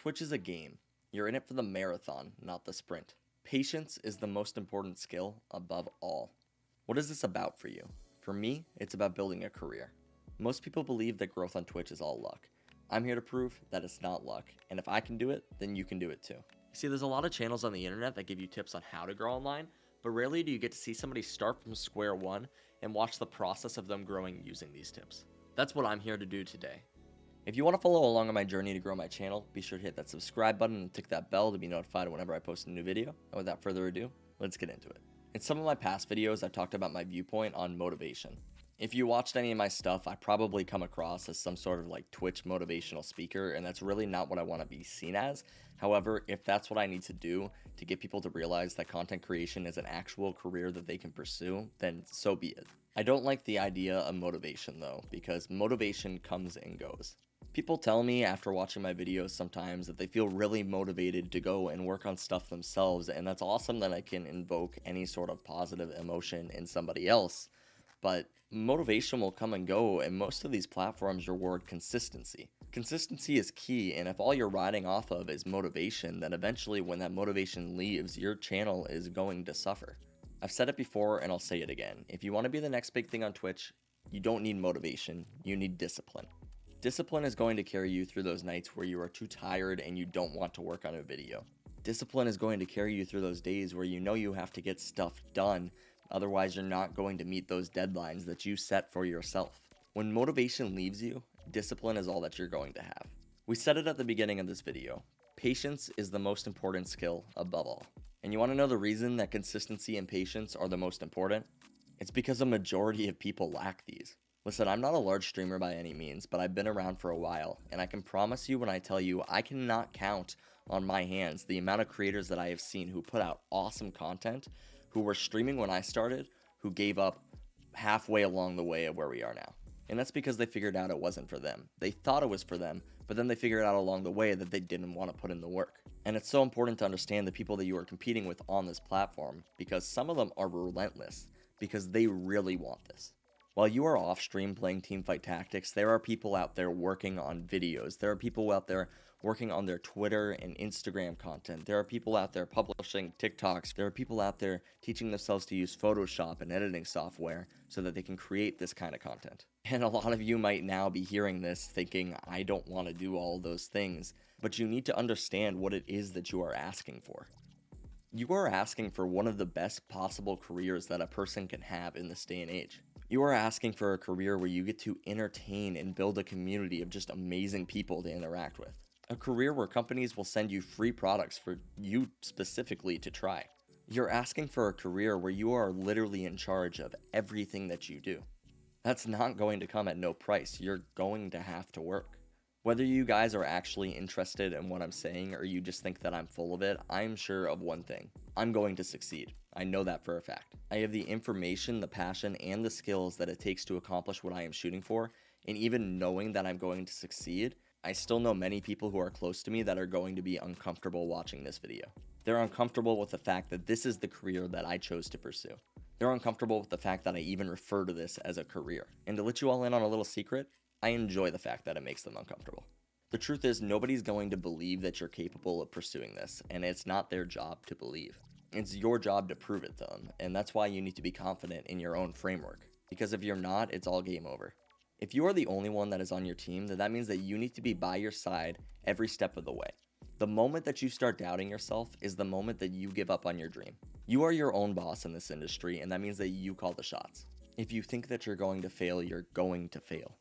Twitch is a game. You're in it for the marathon, not the sprint. Patience is the most important skill above all. What is this about for you? For me, it's about building a career. Most people believe that growth on Twitch is all luck. I'm here to prove that it's not luck, and if I can do it, then you can do it too. See, there's a lot of channels on the internet that give you tips on how to grow online, but rarely do you get to see somebody start from square one and watch the process of them growing using these tips. That's what I'm here to do today. If you want to follow along on my journey to grow my channel, be sure to hit that subscribe button and tick that bell to be notified whenever I post a new video. And without further ado, let's get into it. In some of my past videos, I've talked about my viewpoint on motivation. If you watched any of my stuff, I probably come across as some sort of like Twitch motivational speaker, and that's really not what I want to be seen as. However, if that's what I need to do to get people to realize that content creation is an actual career that they can pursue, then so be it. I don't like the idea of motivation though, because motivation comes and goes. People tell me after watching my videos sometimes that they feel really motivated to go and work on stuff themselves, and that's awesome that I can invoke any sort of positive emotion in somebody else. But motivation will come and go, and most of these platforms reward consistency. Consistency is key, and if all you're riding off of is motivation, then eventually when that motivation leaves, your channel is going to suffer. I've said it before and I'll say it again. If you want to be the next big thing on Twitch, you don't need motivation, you need discipline. Discipline is going to carry you through those nights where you are too tired and you don't want to work on a video. Discipline is going to carry you through those days where you know you have to get stuff done, otherwise you're not going to meet those deadlines that you set for yourself. When motivation leaves you, discipline is all that you're going to have. We said it at the beginning of this video. Patience is the most important skill above all. And you want to know the reason that consistency and patience are the most important? It's because a majority of people lack these. Listen, I'm not a large streamer by any means, but I've been around for a while, and I can promise you when I tell you I cannot count on my hands the amount of creators that I have seen who put out awesome content, who were streaming when I started, who gave up halfway along the way of where we are now. And that's because they figured out it wasn't for them. They thought it was for them, but then they figured out along the way that they didn't want to put in the work. And it's so important to understand the people that you are competing with on this platform, because some of them are relentless, because they really want this. While you are off stream playing teamfight tactics, there are people out there working on videos. There are people out there working on their Twitter and Instagram content. There are people out there publishing TikToks. There are people out there teaching themselves to use Photoshop and editing software so that they can create this kind of content. And a lot of you might now be hearing this thinking, I don't want to do all those things, but you need to understand what it is that you are asking for. You are asking for one of the best possible careers that a person can have in this day and age. You are asking for a career where you get to entertain and build a community of just amazing people to interact with. A career where companies will send you free products for you specifically to try. You're asking for a career where you are literally in charge of everything that you do. That's not going to come at no price. You're going to have to work. Whether you guys are actually interested in what I'm saying or you just think that I'm full of it, I'm sure of one thing. I'm going to succeed. I know that for a fact. I have the information, the passion, and the skills that it takes to accomplish what I am shooting for, and even knowing that I'm going to succeed, I still know many people who are close to me that are going to be uncomfortable watching this video. They're uncomfortable with the fact that this is the career that I chose to pursue. They're uncomfortable with the fact that I even refer to this as a career. And to let you all in on a little secret, I enjoy the fact that it makes them uncomfortable. The truth is, nobody's going to believe that you're capable of pursuing this, and it's not their job to believe. It's your job to prove it to them, and that's why you need to be confident in your own framework. Because if you're not, it's all game over. If you are the only one that is on your team, then that means that you need to be by your side every step of the way. The moment that you start doubting yourself is the moment that you give up on your dream. You are your own boss in this industry, and that means that you call the shots. If you think that you're going to fail, you're going to fail.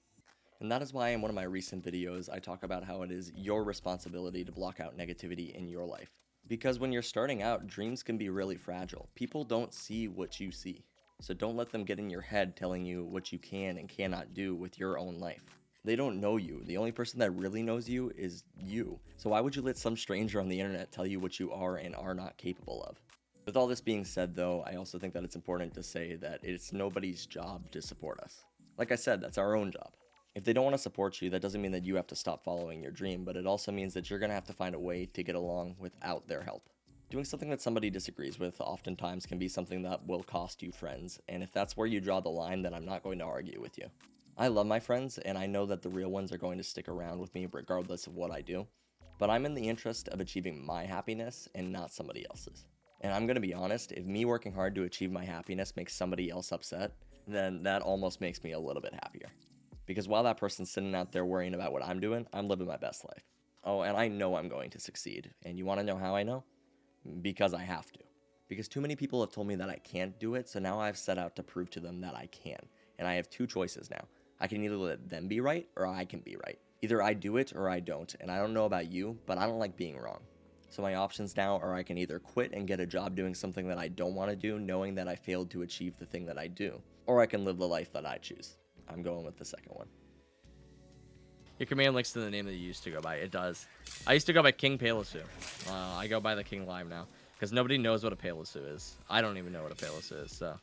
And that is why in one of my recent videos, I talk about how it is your responsibility to block out negativity in your life. Because when you're starting out, dreams can be really fragile. People don't see what you see. So don't let them get in your head telling you what you can and cannot do with your own life. They don't know you. The only person that really knows you is you. So why would you let some stranger on the internet tell you what you are and are not capable of? With all this being said though, I also think that it's important to say that it's nobody's job to support us. Like I said, that's our own job. If they don't want to support you, that doesn't mean that you have to stop following your dream, but it also means that you're going to have to find a way to get along without their help. Doing something that somebody disagrees with oftentimes can be something that will cost you friends, and if that's where you draw the line, then I'm not going to argue with you. I love my friends, and I know that the real ones are going to stick around with me regardless of what I do. But I'm in the interest of achieving my happiness and not somebody else's. And I'm gonna be honest, if me working hard to achieve my happiness makes somebody else upset, then that almost makes me a little bit happier. Because while that person's sitting out there worrying about what I'm doing, I'm living my best life. Oh, and I know I'm going to succeed. And you wanna know how I know? Because I have to. Because too many people have told me that I can't do it, so now I've set out to prove to them that I can. And I have two choices now. I can either let them be right, or I can be right. Either I do it, or I don't. And I don't know about you, but I don't like being wrong. So my options now are I can either quit and get a job doing something that I don't want to do, knowing that I failed to achieve the thing that I do. Or I can live the life that I choose. I'm going with the second one. Your command links to the name that you used to go by. It does. I used to go by King Palasu. I go by the King Lime now. Because nobody knows what a Palasu is. I don't even know what a Palasu is, so...